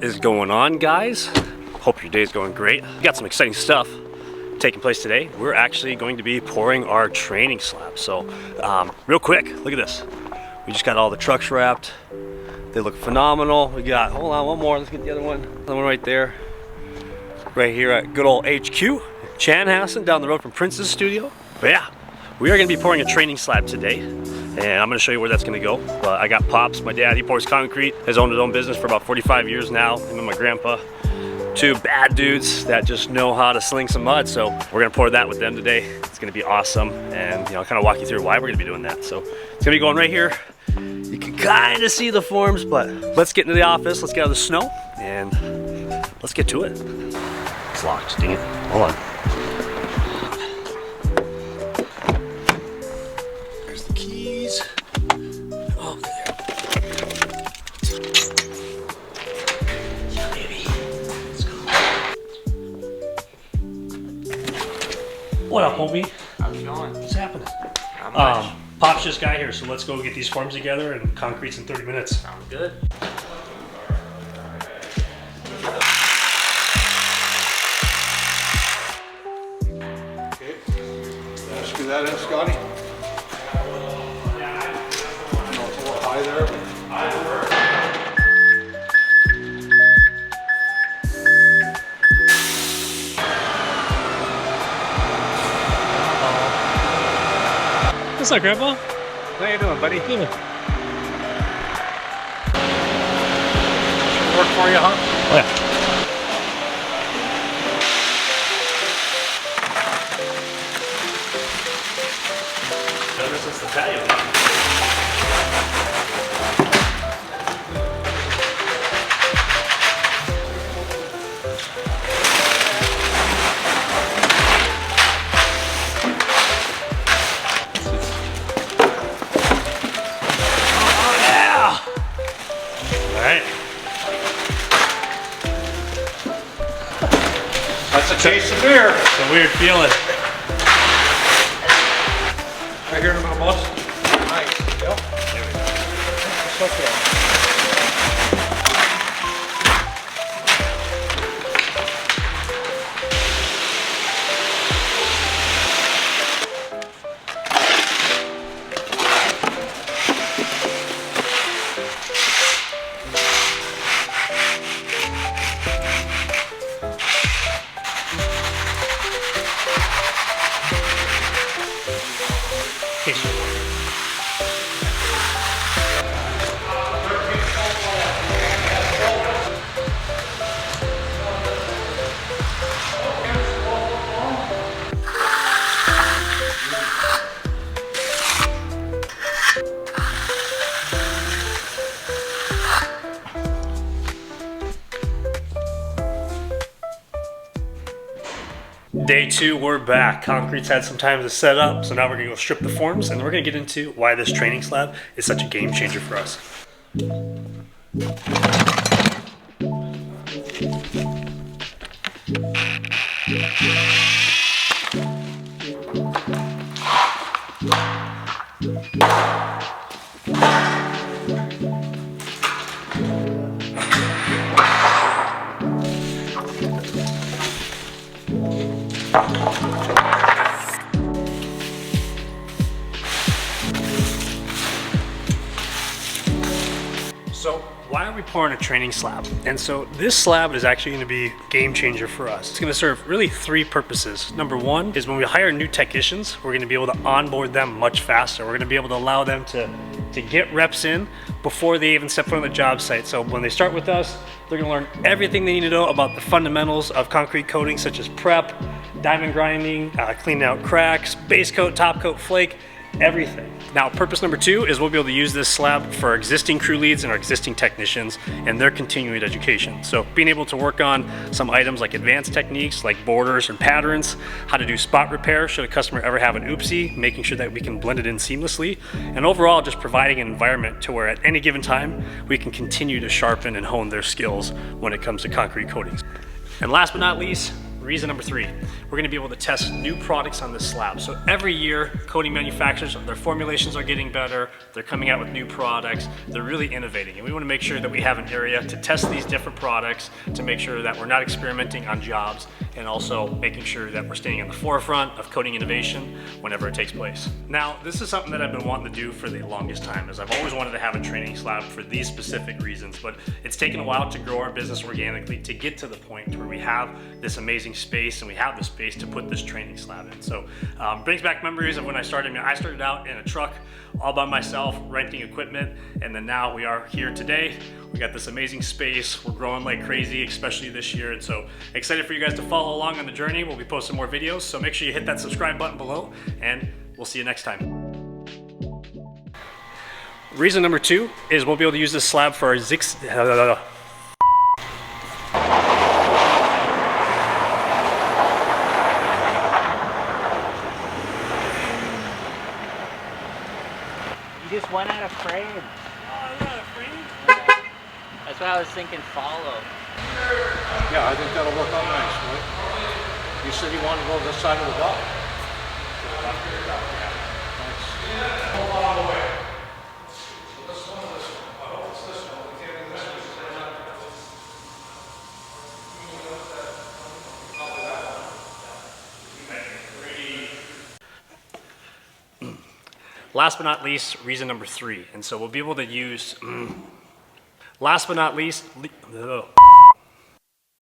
What is going on, guys? Hope your day's going great. We got some exciting stuff taking place today. We're actually going to be pouring our training slab. So real quick, look at this. We just got all the trucks wrapped. They look phenomenal. We got, hold on, one more. Let's get the other one. Another one right there. Right here at good old HQ. Chanhassen, down the road from Prince's studio. But yeah, we are gonna be pouring a training slab today. And I'm gonna show you where that's gonna go. But I got Pops, my dad, he pours concrete. Has owned his own business for about 45 years now. Him and my grandpa. Two bad dudes that just know how to sling some mud. So we're gonna pour that with them today. It's gonna be awesome. And kind of walk you through why we're gonna be doing that. So it's gonna be going right here. You can kind of see the forms, but let's get into the office. Let's get out of the snow and let's get to it. It's locked, dang it. Hold on. There's the keys. Oh, there. Yeah, baby. Let's go. What up, homie? How's it going? What's happening? Pops just got here, so let's go get these forms together and concrete's in 30 minutes. Sounds good. Okay, screw that in, Scotty. No, it's a little high there. What's up, Grandpa? How you doing, buddy? Good. Work for you, huh? Oh, yeah. This is the patio. That's a case of beer. It's a weird feeling. Right here in my boss. Nice. Yep. There we go. It's okay. Day two, we're back. Concrete's had some time to set up, so now we're gonna go strip the forms and we're gonna get into why this training slab is such a game changer for us. So why are we pouring a training slab? And so this slab is actually going to be a game changer for us. It's going to serve really three purposes. Number one is when we hire new technicians, we're going to be able to onboard them much faster. We're going to be able to allow them to get reps in before they even step foot on the job site. So when they start with us, they're going to learn everything they need to know about the fundamentals of concrete coating, such as prep, diamond grinding, cleaning out cracks, base coat, top coat, flake, everything. Now, purpose number two is we'll be able to use this slab for our existing crew leads and our existing technicians and their continuing education. So being able to work on some items like advanced techniques like borders and patterns, how to do spot repair should a customer ever have an oopsie, making sure that we can blend it in seamlessly, and overall just providing an environment to where at any given time we can continue to sharpen and hone their skills when it comes to concrete coatings. And last but not least, Reason number 3, we're going to be able to test new products on this slab. So every year, coating manufacturers, their formulations are getting better, they're coming out with new products, they're really innovating. And we want to make sure that we have an area to test these different products, to make sure that we're not experimenting on jobs, and also making sure that we're staying in the forefront of coating innovation whenever it takes place. Now, this is something that I've been wanting to do for the longest time, as I've always wanted to have a training slab for these specific reasons, but it's taken a while to grow our business organically to get to the point where we have this amazing space and we have the space to put this training slab in. So brings back memories of when I started. I started out in a truck all by myself, renting equipment, and then now we are here today. We got this amazing space. We're growing like crazy, especially this year, and so excited for you guys to follow along on the journey. We'll be posting more videos, so make sure you hit that subscribe button below, and we'll see you next time. Reason number 2 is we'll be able to use this slab for our You just went out of frame. Oh, I'm not afraid. That's why I was thinking follow. Yeah, I think that'll work out nice, right? You said you wanted to go to the side of the dock. Last but not least, reason number 3, and so we'll be able to use, last but not least,